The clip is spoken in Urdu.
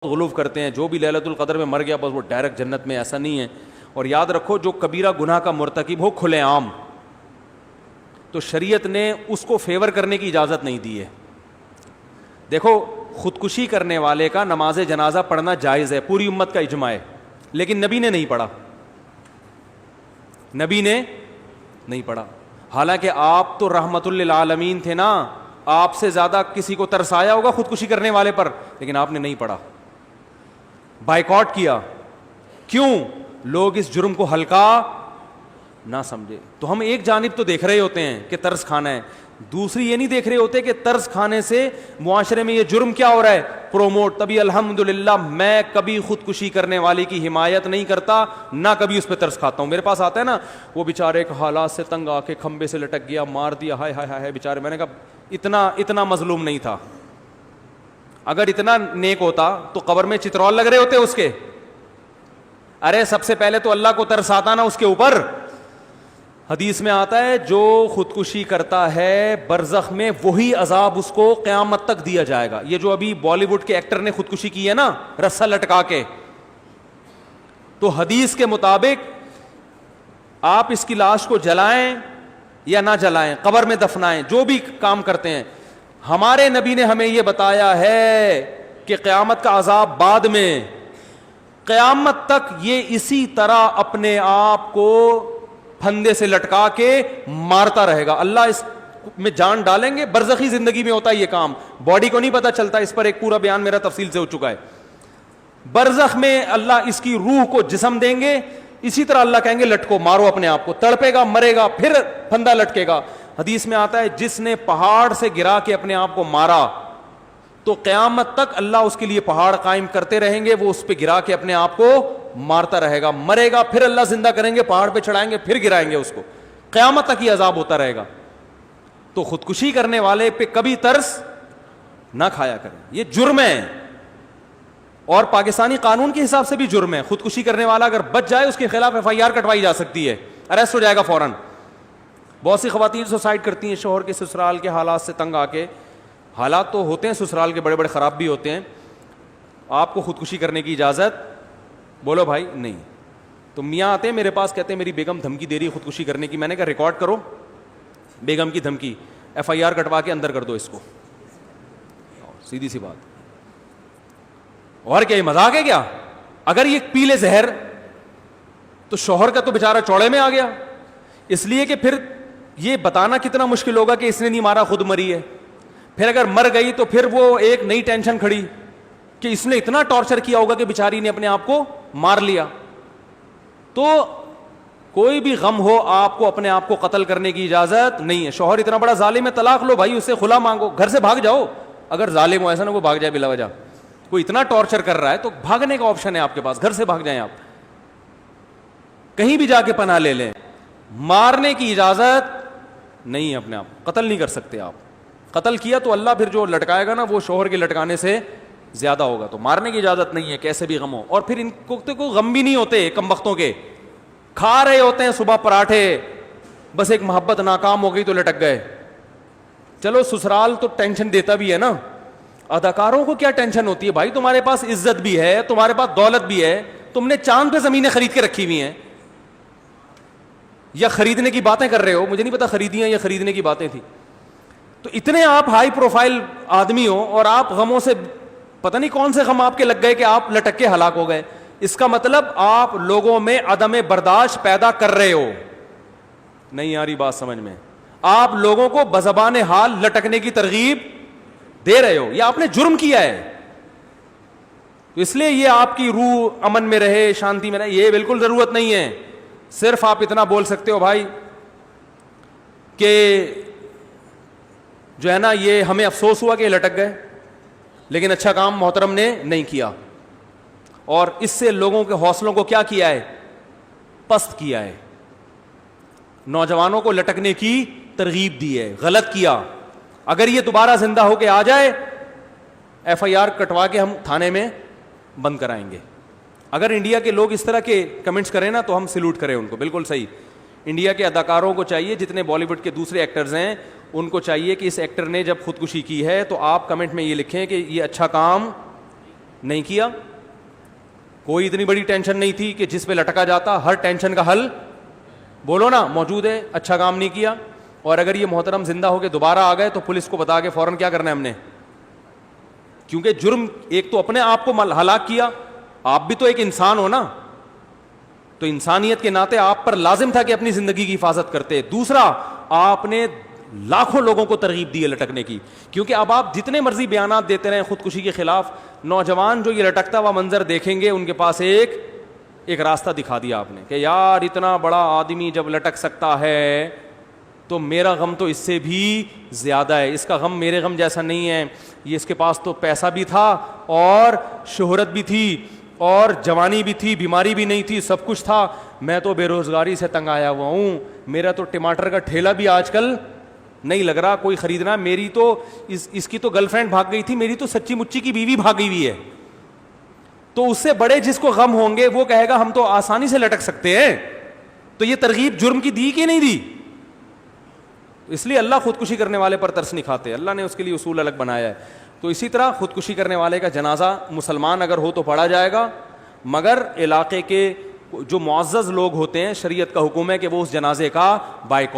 غلو کرتے ہیں, جو بھی لیلۃ القدر میں مر گیا بس وہ ڈائریکٹ جنت میں, ایسا نہیں ہے. اور یاد رکھو جو کبیرہ گناہ کا مرتکب ہو کھلے عام, تو شریعت نے اس کو فیور کرنے کی اجازت نہیں دی ہے. دیکھو خودکشی کرنے والے کا نماز جنازہ پڑھنا جائز ہے, پوری امت کا اجماع ہے, لیکن نبی نے نہیں پڑھا, نبی نے نہیں پڑھا. حالانکہ آپ تو رحمت للعالمین تھے نا, آپ سے زیادہ کسی کو ترس آیا ہوگا خودکشی کرنے والے پر, لیکن آپ نے نہیں پڑھا, بائیکاٹ کیا. کیوں؟ لوگ اس جرم کو ہلکا نہ سمجھے. تو ہم ایک جانب تو دیکھ رہے ہوتے ہیں کہ ترس کھانا ہے, دوسری یہ نہیں دیکھ رہے ہوتے کہ ترس کھانے سے معاشرے میں یہ جرم کیا ہو رہا ہے, پروموٹ. تبھی الحمدللہ میں کبھی خودکشی کرنے والے کی حمایت نہیں کرتا, نہ کبھی اس پہ ترس کھاتا ہوں. میرے پاس آتا ہے نا وہ بیچارے ایک حالات سے تنگ آ کے کھمبے سے لٹک گیا, مار دیا, ہائے ہائے ہائے بیچارے. میں نے کہا اتنا مظلوم نہیں تھا. اگر اتنا نیک ہوتا تو قبر میں چترول لگ رہے ہوتے اس کے. ارے سب سے پہلے تو اللہ کو ترس آتا نا اس کے اوپر. حدیث میں آتا ہے جو خودکشی کرتا ہے برزخ میں وہی عذاب اس کو قیامت تک دیا جائے گا. یہ جو ابھی بالی ووڈ کے ایکٹر نے خودکشی کی ہے نا رسا لٹکا کے, تو حدیث کے مطابق آپ اس کی لاش کو جلائیں یا نہ جلائیں, قبر میں دفنائیں, جو بھی کام کرتے ہیں, ہمارے نبی نے ہمیں یہ بتایا ہے کہ قیامت کا عذاب بعد میں, قیامت تک یہ اسی طرح اپنے آپ کو پھندے سے لٹکا کے مارتا رہے گا. اللہ اس میں جان ڈالیں گے, برزخی زندگی میں ہوتا ہے یہ کام, باڈی کو نہیں پتا چلتا. اس پر ایک پورا بیان میرا تفصیل سے ہو چکا ہے. برزخ میں اللہ اس کی روح کو جسم دیں گے, اسی طرح اللہ کہیں گے لٹکو, مارو اپنے آپ کو, تڑپے گا, مرے گا, پھر پھندا لٹکے گا. حدیث میں آتا ہے جس نے پہاڑ سے گرا کے اپنے آپ کو مارا تو قیامت تک اللہ اس کے لیے پہاڑ قائم کرتے رہیں گے, وہ اس پہ گرا کے اپنے آپ کو مارتا رہے گا, مرے گا, پھر اللہ زندہ کریں گے, پہاڑ پہ چڑھائیں گے, پھر گرائیں گے اس کو, قیامت تک یہ عذاب ہوتا رہے گا. تو خودکشی کرنے والے پہ کبھی ترس نہ کھایا کریں, یہ جرم ہے. اور پاکستانی قانون کے حساب سے بھی جرم ہے. خودکشی کرنے والا اگر بچ جائے اس کے خلاف FIR کٹوائی جا سکتی ہے, اریسٹ ہو جائے گا فوراً. بہت سی خواتین سوسائڈ کرتی ہیں شوہر کے سسرال کے حالات سے تنگ آ کے. حالات تو ہوتے ہیں سسرال کے بڑے بڑے خراب بھی ہوتے ہیں. آپ کو خودکشی کرنے کی اجازت بولو بھائی نہیں. تو میاں آتے ہیں میرے پاس, کہتے ہیں میری بیگم دھمکی دے رہی ہے خودکشی کرنے کی. میں نے کہا ریکارڈ کرو بیگم کی دھمکی, FIR کٹوا کے اندر کر دو اس کو, سیدھی سی بات. اور کیا یہ مذاق ہے کیا؟ اگر یہ پی لے زہر تو شوہر کا تو بیچارہ چوڑے میں آ گیا, اس لیے کہ پھر یہ بتانا کتنا مشکل ہوگا کہ اس نے نہیں مارا خود مری ہے. پھر اگر مر گئی تو پھر وہ ایک نئی ٹینشن کھڑی کہ اس نے اتنا ٹارچر کیا ہوگا کہ بیچاری نے اپنے آپ کو مار لیا. تو کوئی بھی غم ہو آپ کو اپنے آپ کو قتل کرنے کی اجازت نہیں ہے. شوہر اتنا بڑا ظالم ہے, طلاق لو بھائی, اس سے خلا مانگو, گھر سے بھاگ جاؤ. اگر ظالم ہو ایسا نہ وہ بھاگ جائے بلا وجہ, کوئی اتنا ٹارچر کر رہا ہے تو بھاگنے کا آپشن ہے آپ کے پاس, گھر سے بھاگ جائیں, آپ کہیں بھی جا کے پناہ لے لیں. مارنے کی اجازت نہیں ہے, اپنے آپ قتل نہیں کر سکتے آپ. قتل کیا تو اللہ پھر جو لٹکائے گا نا وہ شوہر کے لٹکانے سے زیادہ ہوگا. تو مارنے کی اجازت نہیں ہے کیسے بھی غم ہو. اور پھر ان کو تو کوئی غم بھی نہیں ہوتے, کم وقتوں کے کھا رہے ہوتے ہیں صبح پراٹھے, بس ایک محبت ناکام ہو گئی تو لٹک گئے. چلو سسرال تو ٹینشن دیتا بھی ہے نا, اداکاروں کو کیا ٹینشن ہوتی ہے بھائی, تمہارے پاس عزت بھی ہے, تمہارے پاس دولت بھی ہے, تم نے چاند پہ زمینیں خرید کے رکھی ہوئی ہیں, یا خریدنے کی باتیں کر رہے ہو, مجھے نہیں پتا خریدی ہیں یا خریدنے کی باتیں تھی. تو اتنے آپ ہائی پروفائل آدمی ہو اور آپ غموں سے پتہ نہیں کون سے غم آپ کے لگ گئے کہ آپ لٹک کے ہلاک ہو گئے. اس کا مطلب آپ لوگوں میں عدم برداشت پیدا کر رہے ہو. نہیں آ رہی بات سمجھ میں؟ آپ لوگوں کو بزبان حال لٹکنے کی ترغیب دے رہے ہو, یا آپ نے جرم کیا ہے. تو اس لیے یہ آپ کی روح امن میں رہے, شانتی میں رہے, یہ بالکل ضرورت نہیں ہے. صرف آپ اتنا بول سکتے ہو بھائی کہ جو ہے نا یہ ہمیں افسوس ہوا کہ یہ لٹک گئے, لیکن اچھا کام محترم نے نہیں کیا, اور اس سے لوگوں کے حوصلوں کو کیا کیا ہے, پست کیا ہے. نوجوانوں کو لٹکنے کی ترغیب دی ہے, غلط کیا. اگر یہ دوبارہ زندہ ہو کے آ جائے FIR کٹوا کے ہم تھانے میں بند کرائیں گے. اگر انڈیا کے لوگ اس طرح کے کمنٹس کریں نا تو ہم سلوٹ کریں ان کو, بالکل صحیح. انڈیا کے اداکاروں کو چاہیے, جتنے بالی ووڈ کے دوسرے ایکٹرز ہیں ان کو چاہیے کہ اس ایکٹر نے جب خودکشی کی ہے تو آپ کمنٹ میں یہ لکھیں کہ یہ اچھا کام نہیں کیا. کوئی اتنی بڑی ٹینشن نہیں تھی کہ جس پہ لٹکا جاتا. ہر ٹینشن کا حل بولو نا موجود ہے. اچھا کام نہیں کیا. اور اگر یہ محترم زندہ ہو کے دوبارہ آ گئے تو پولیس کو بتا کے فوراً کیا کرنا ہے ہم نے, کیونکہ جرم ایک تو اپنے آپ کو ہلاک کیا, آپ بھی تو ایک انسان ہو نا, تو انسانیت کے ناطے آپ پر لازم تھا کہ اپنی زندگی کی حفاظت کرتے. دوسرا, آپ نے لاکھوں لوگوں کو ترغیب دی ہے لٹکنے کی, کیونکہ اب آپ جتنے مرضی بیانات دیتے رہیں خودکشی کے خلاف, نوجوان جو یہ لٹکتا ہوا منظر دیکھیں گے ان کے پاس ایک راستہ دکھا دیا آپ نے کہ یار اتنا بڑا آدمی جب لٹک سکتا ہے تو میرا غم تو اس سے بھی زیادہ ہے, اس کا غم میرے غم جیسا نہیں ہے. یہ اس کے پاس تو پیسہ بھی تھا اور شہرت بھی تھی اور جوانی بھی تھی, بیماری بھی نہیں تھی, سب کچھ تھا. میں تو بے روزگاری سے تنگ آیا ہوا ہوں, میرا تو ٹماٹر کا ٹھیلا بھی آج کل نہیں لگ رہا کوئی خریدنا. میری تو اس کی تو گرل فرینڈ بھاگ گئی تھی, میری تو سچی مچی کی بیوی بھاگ گئی ہوئی ہے. تو اس سے بڑے جس کو غم ہوں گے وہ کہے گا ہم تو آسانی سے لٹک سکتے ہیں. تو یہ ترغیب جرم کی دی کہ نہیں دی؟ اس لیے اللہ خودکشی کرنے والے پر ترس نہیں کھاتے, اللہ نے اس کے لیے اصول الگ بنایا ہے. تو اسی طرح خودکشی کرنے والے کا جنازہ مسلمان اگر ہو تو پڑھا جائے گا, مگر علاقے کے جو معزز لوگ ہوتے ہیں شریعت کا حکم ہے کہ وہ اس جنازے کا بائیکاٹ